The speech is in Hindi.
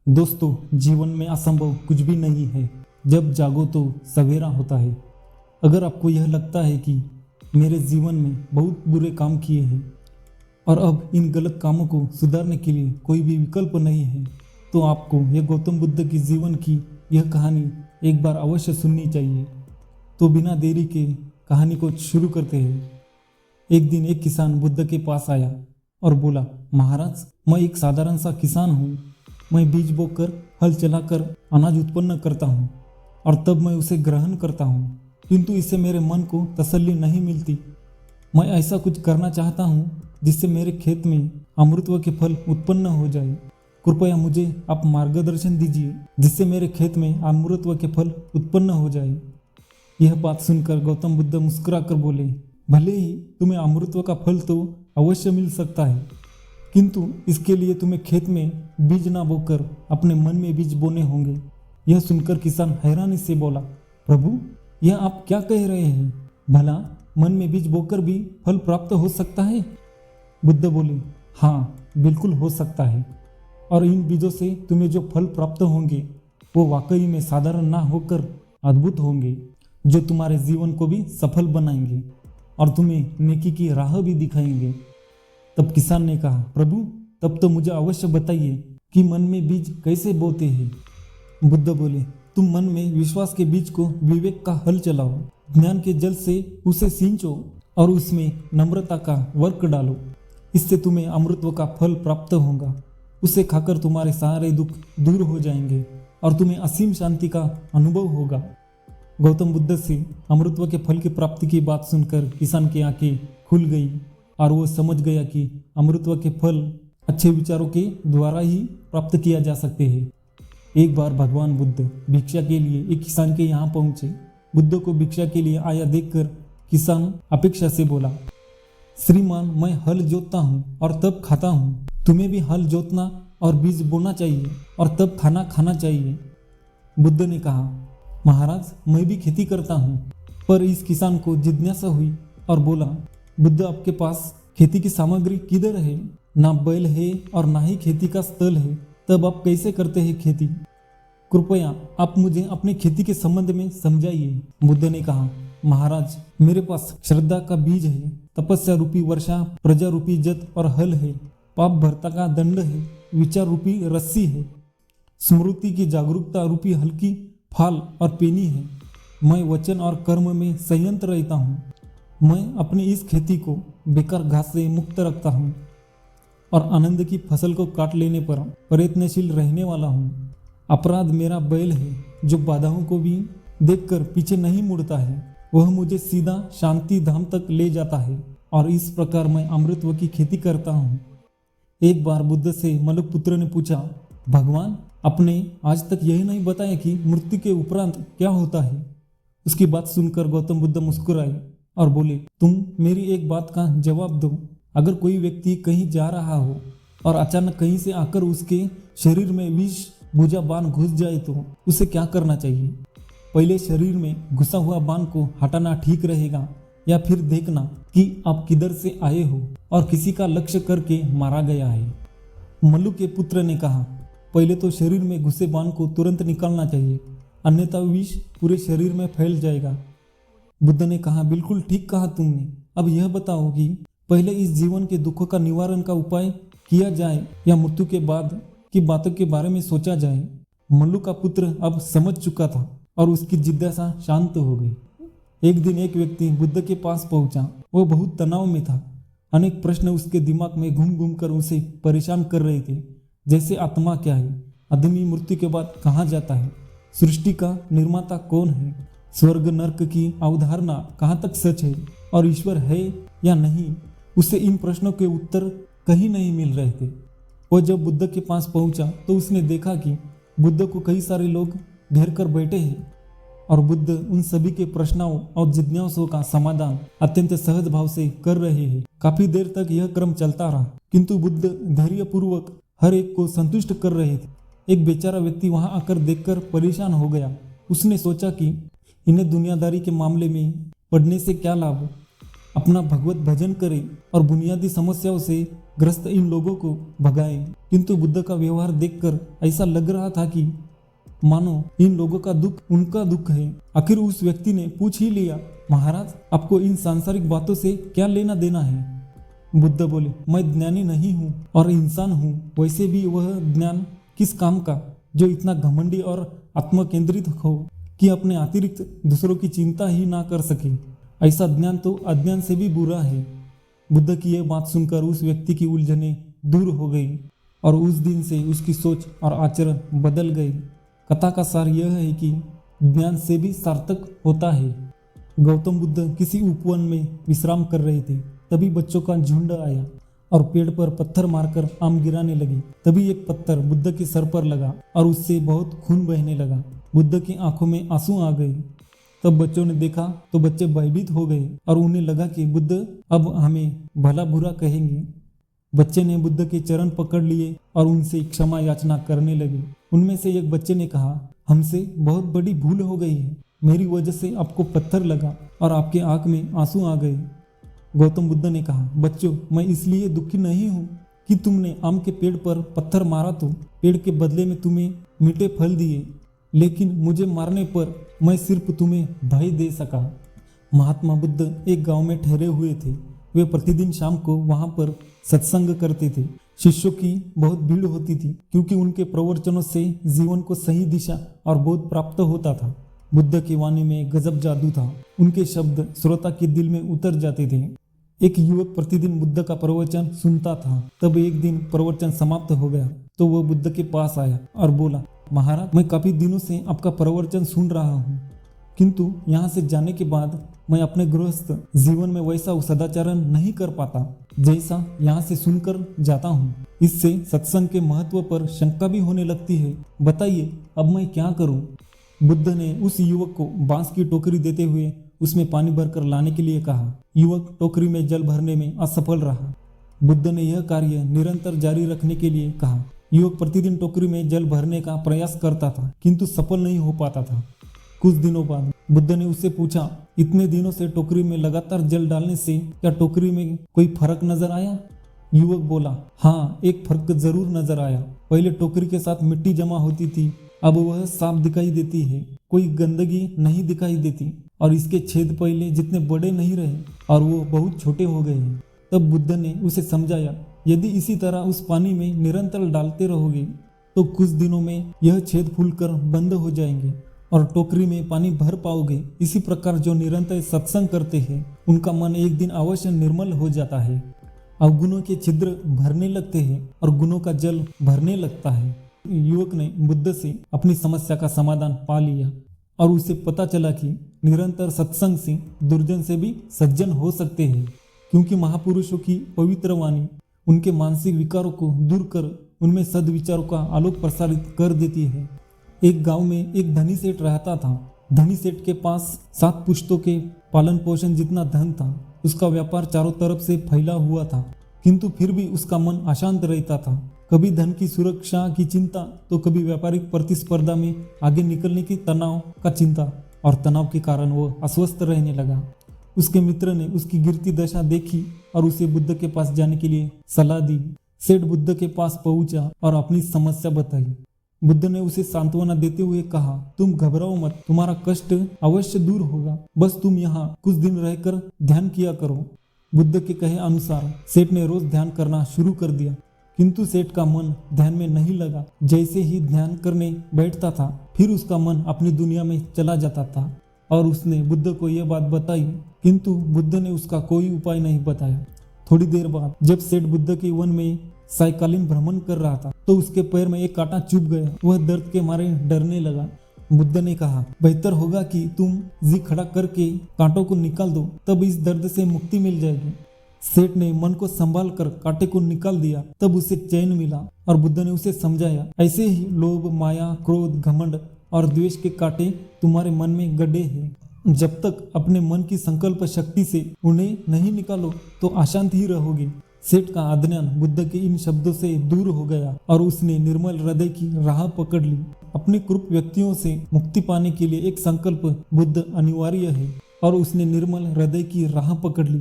दोस्तों, जीवन में असंभव कुछ भी नहीं है। जब जागो तो सवेरा होता है। अगर आपको यह लगता है कि मेरे जीवन में बहुत बुरे काम किए हैं और अब इन गलत कामों को सुधारने के लिए कोई भी विकल्प नहीं है, तो आपको यह गौतम बुद्ध की जीवन की यह कहानी एक बार अवश्य सुननी चाहिए। तो बिना देरी के कहानी को शुरू करते हैं। एक दिन एक किसान बुद्ध के पास आया और बोला, महाराज, मैं एक साधारण सा किसान हूँ। मैं बीज बोकर हल चलाकर अनाज उत्पन्न करता हूँ और तब मैं उसे ग्रहण करता हूँ, किंतु इससे मेरे मन को तसल्ली नहीं मिलती। मैं ऐसा कुछ करना चाहता हूँ जिससे मेरे खेत में अमृतत्व के फल उत्पन्न हो जाए। कृपया मुझे आप मार्गदर्शन दीजिए जिससे मेरे खेत में अमृतत्व के फल उत्पन्न हो जाए। यह बात सुनकर गौतम बुद्ध मुस्कुराकर बोले, भले ही तुम्हें अमृतत्व का फल तो अवश्य मिल सकता है, किंतु इसके लिए तुम्हें खेत में बीज ना बोकर अपने मन में बीज बोने होंगे। यह सुनकर किसान हैरानी से बोला, प्रभु, यह आप क्या कह रहे हैं? भला मन में बीज बोकर भी फल प्राप्त हो सकता है? बुद्ध बोले, हाँ, बिल्कुल हो सकता है। और इन बीजों से तुम्हें जो फल प्राप्त होंगे वो वाकई में साधारण ना होकर अद्भुत होंगे, जो तुम्हारे जीवन को भी सफल बनाएंगे और तुम्हें नेकी की राह भी दिखाएंगे। तब किसान ने कहा, प्रभु, तब तो मुझे अवश्य बताइए कि मन में बीज कैसे बोते हैं। बुद्ध बोले, तुम मन में विश्वास के बीज को विवेक का हल चलाओ, ज्ञान के जल से उसे सींचो और उसमें नम्रता का वर्क डालो। इससे तुम्हें अमृतत्व का फल प्राप्त होगा। उसे खाकर तुम्हारे सारे दुख दूर हो जाएंगे और तुम्हें असीम शांति का अनुभव होगा। गौतम बुद्ध से अमृतत्व के फल की प्राप्ति की बात सुनकर किसान की आंखें खुल गई और वो समझ गया कि अमृतत्व के फल अच्छे विचारों के द्वारा ही प्राप्त किया जा सकते हैं। एक बार भगवान बुद्ध भिक्षा के लिए एक किसान के यहाँ पहुँचे। बुद्ध को भिक्षा के लिए आया देखकर किसान अपेक्षा से बोला, श्रीमान, मैं हल जोतता हूँ और तब खाता हूँ। तुम्हें भी हल जोतना और बीज बोना चाहिए और तब खाना खाना चाहिए। बुद्ध ने कहा, महाराज, मैं भी खेती करता हूँ। पर इस किसान को जिज्ञासा हुई और बोला, बुद्ध, आपके पास खेती की सामग्री किधर है? ना बैल है और ना ही खेती का स्थल है, तब आप कैसे करते हैं खेती? कृपया आप मुझे अपने खेती के संबंध में समझाइए। बुद्ध ने कहा, महाराज, मेरे पास श्रद्धा का बीज है, तपस्या रूपी वर्षा, प्रजा रूपी जत और हल है, पाप भरता का दंड है, विचार रूपी रस्सी है, स्मृति की जागरूकता रूपी हल्की फाल और पेनी है। मैं वचन और कर्म में संयंत्र रहता हूँ। मैं अपनी इस खेती को बेकार घास से मुक्त रखता हूँ और आनंद की फसल को काट लेने पर प्रयत्नशील रहने वाला हूँ। अपराध मेरा बैल है जो बाधाओं को भी देखकर पीछे नहीं मुड़ता है। वह मुझे सीधा शांति धाम तक ले जाता है और इस प्रकार मैं अमृतत्व की खेती करता हूँ। एक बार बुद्ध से मलुकपुत्र ने पूछा, भगवान, आपने आज तक यही नहीं बताया कि मृत्यु के उपरांत क्या होता है? उसकी बात सुनकर गौतम बुद्ध मुस्कुराए और बोले, तुम मेरी एक बात का जवाब दो। अगर कोई व्यक्ति कहीं जा रहा हो और अचानक कहीं से आकर उसके शरीर में विष भुजा बाण घुस जाए तो उसे क्या करना चाहिए? पहले शरीर में घुसा हुआ बाण को हटाना ठीक रहेगा या फिर देखना कि आप किधर से आए हो और किसी का लक्ष्य करके मारा गया है? मल्लू के पुत्र ने कहा, पहले तो शरीर में घुसे बाण को तुरंत निकालना चाहिए, अन्यथा विष पूरे शरीर में फैल जाएगा। बुद्ध ने कहा, बिल्कुल ठीक कहा तुमने। अब यह बताओ कि पहले इस जीवन के दुखों का निवारण का उपाय किया जाए या मृत्यु के बाद की बातों के बारे में सोचा जाए? मल्लू का पुत्र अब समझ चुका था और उसकी जिज्ञासा शांत हो गई। एक दिन एक व्यक्ति बुद्ध के पास पहुंचा। वह बहुत तनाव में था। अनेक प्रश्न उसके दिमाग में घूम घूम कर उसे परेशान कर रहे थे, जैसे आत्मा क्या है, आदमी मृत्यु के बाद कहाँ जाता है, सृष्टि का निर्माता कौन है, स्वर्ग नर्क की अवधारणा कहाँ तक सच है और ईश्वर है या नहीं। उसे इन प्रश्नों के उत्तर कहीं नहीं मिल रहे थे। वह जब बुद्ध के पास पहुंचा तो उसने देखा कि बुद्ध को कई सारे लोग घेर कर बैठे हैं और बुद्ध उन सभी के प्रश्नों और जिज्ञासाओं का समाधान अत्यंत सहज भाव से कर रहे हैं। काफी देर तक यह क्रम चलता रहा, किंतु बुद्ध धैर्यपूर्वक हर एक को संतुष्ट कर रहे थे। एक बेचारा व्यक्ति वहां आकर देखकर परेशान हो गया। उसने सोचा कि इन्हें दुनियादारी के मामले में पढ़ने से क्या लाभ, अपना भगवत भजन करे और बुनियादी समस्याओं से ग्रस्त इन लोगों को भगाए। किंतु बुद्ध का व्यवहार देखकर ऐसा लग रहा था कि मानो इन लोगों का दुख उनका दुख है। आखिर उस व्यक्ति ने पूछ ही लिया, महाराज आपको इन सांसारिक बातों से क्या लेना देना है? बुद्ध बोले, मैं ज्ञानी नहीं हूँ और इंसान हूँ। वैसे भी वह ज्ञान किस काम का जो इतना घमंडी और आत्मकेंद्रित हो कि अपने अतिरिक्त दूसरों की चिंता ही ना कर सके। ऐसा ज्ञान तो अज्ञान से भी बुरा है। बुद्ध की यह बात सुनकर उस व्यक्ति की उलझनें दूर हो गई और उस दिन से उसकी सोच और आचरण बदल गए। कथा का सार यह है कि ज्ञान से भी सार्थक होता है। गौतम बुद्ध किसी उपवन में विश्राम कर रहे थे। तभी बच्चों का झुंड आया और पेड़ पर पत्थर मारकर आम गिराने लगे। तभी एक पत्थर बुद्ध के सर पर लगा और उससे बहुत खून बहने लगा। बुद्ध की आंखों में आंसू आ गए। तब बच्चों ने देखा तो बच्चे भयभीत हो गए और उन्हें लगा कि बुद्ध अब हमें भला बुरा कहेंगे। बच्चे ने बुद्ध के चरण पकड़ लिए और उनसे क्षमा याचना करने लगे। उनमें से एक बच्चे ने कहा, हमसे बहुत बड़ी भूल हो गई है। मेरी वजह से आपको पत्थर लगा और आपके आंख में आंसू आ गए। गौतम बुद्ध ने कहा, बच्चों मैं इसलिए दुखी नहीं हूँ कि तुमने आम के पेड़ पर पत्थर मारा तो पेड़ के बदले में तुम्हें मीठे फल दिए, लेकिन मुझे मारने पर मैं सिर्फ तुम्हें भय दे सका। महात्मा बुद्ध एक गांव में ठहरे हुए थे। वे प्रतिदिन शाम को वहां पर सत्संग करते थे। शिष्यों की बहुत भीड़ होती थी क्योंकि उनके प्रवचनों से जीवन को सही दिशा और बोध प्राप्त होता था। बुद्ध की वाणी में गजब जादू था। उनके शब्द श्रोता के दिल में उतर जाते थे। एक युवक प्रतिदिन बुद्ध का प्रवचन सुनता था। तब एक दिन प्रवचन समाप्त हो गया तो वह बुद्ध के पास आया और बोला, महाराज मैं काफी दिनों से आपका प्रवचन सुन रहा हूँ, किंतु यहाँ से जाने के बाद मैं अपने गृहस्थ जीवन में वैसा सदाचरण नहीं कर पाता जैसा यहाँ से सुनकर जाता हूँ। इससे सत्संग के महत्व पर शंका भी होने लगती है। बताइए अब मैं क्या करूँ? बुद्ध ने उस युवक को बांस की टोकरी देते हुए उसमें पानी भरकर लाने के लिए कहा। युवक टोकरी में जल भरने में असफल रहा। बुद्ध ने यह कार्य निरंतर जारी रखने के लिए कहा। युवक प्रतिदिन टोकरी में जल भरने का प्रयास करता था किंतु सफल नहीं हो पाता था। कुछ दिनों बाद बुद्ध ने उससे पूछा, इतने दिनों से टोकरी में लगातार जल डालने से क्या टोकरी में कोई फर्क नजर आया? युवक बोला, हाँ एक फर्क जरूर नजर आया। पहले टोकरी के साथ मिट्टी जमा होती थी, अब वह साफ दिखाई देती है। कोई गंदगी नहीं दिखाई देती और इसके छेद पहले जितने बड़े नहीं रहे और वो बहुत छोटे हो गए हैं। तब बुद्ध ने उसे समझाया, यदि इसी तरह उस पानी में निरंतर डालते रहोगे तो कुछ दिनों में यह छेद फूलकर बंद हो जाएंगे और टोकरी में पानी भर पाओगे। इसी प्रकार जो निरंतर सत्संग करते हैं उनका मन एक दिन अवश्य निर्मल हो जाता है। अवगुणों के छिद्र भरने लगते हैं और गुणों का जल भरने लगता है। युवक ने बुद्ध से अपनी समस्या का समाधान पा लिया और उसे पता चला कि निरंतर सत्संग से दुर्जन से भी सज्जन हो सकते हैं, क्योंकि महापुरुषों की पवित्र वाणी उनके मानसिक विकारों को दूर कर उनमें सद्विचारों का आलोक प्रसारित कर देती है। एक गांव में एक धनी सेठ रहता था। धनी सेठ के पास 7 पुश्तों के पालन पोषण जितना धन था। उसका व्यापार चारों तरफ से फैला हुआ था, किंतु फिर भी उसका मन अशांत रहता था। कभी धन की सुरक्षा की चिंता तो कभी व्यापारिक प्रतिस्पर्धा में आगे निकलने की तनाव का चिंता, और तनाव के कारण वह अस्वस्थ रहने लगा। उसके मित्र ने उसकी गिरती दशा देखी और उसे बुद्ध के पास जाने के लिए सलाह दी। सेठ बुद्ध के पास पहुंचा और अपनी समस्या बताई। बुद्ध ने उसे सांत्वना देते हुए कहा, तुम घबराओ मत, तुम्हारा कष्ट अवश्य दूर होगा, बस तुम यहाँ कुछ दिन रहकर ध्यान किया करो। बुद्ध के कहे अनुसार सेठ ने रोज ध्यान करना शुरू कर दिया, किंतु सेठ का मन ध्यान में नहीं लगा। जैसे ही ध्यान करने बैठता था फिर उसका मन अपनी दुनिया में चला जाता था और उसने बुद्ध को यह बात बताई, किंतु बुद्ध ने उसका कोई उपाय नहीं बताया। थोड़ी देर बाद जब सेठ बुद्ध के वन में सायकालीन भ्रमण कर रहा था तो उसके पैर में एक कांटा चुभ गया। वह दर्द के मारे डरने लगा। बुद्ध ने कहा, बेहतर होगा कि तुम जी खड़ा करके कांटों को निकाल दो, तब इस दर्द से मुक्ति मिल जाएगी। सेठ ने मन को संभाल कर कांटे को निकाल दिया, तब उसे चैन मिला और बुद्ध ने उसे समझाया, ऐसे ही लोभ, माया, क्रोध, घमंड और द्वेष के कांटे तुम्हारे मन में गड्ढे हैं। जब तक अपने मन की संकल्प शक्ति से उन्हें नहीं निकालो तो अशांत ही रहोगे। सेठ का अज्ञान बुद्ध के इन शब्दों से दूर हो गया और उसने निर्मल हृदय की राह पकड़ ली। अपने क्रूप व्यक्तियों से मुक्ति पाने के लिए एक संकल्प बुद्ध अनिवार्य है और उसने निर्मल हृदय की राह पकड़ ली।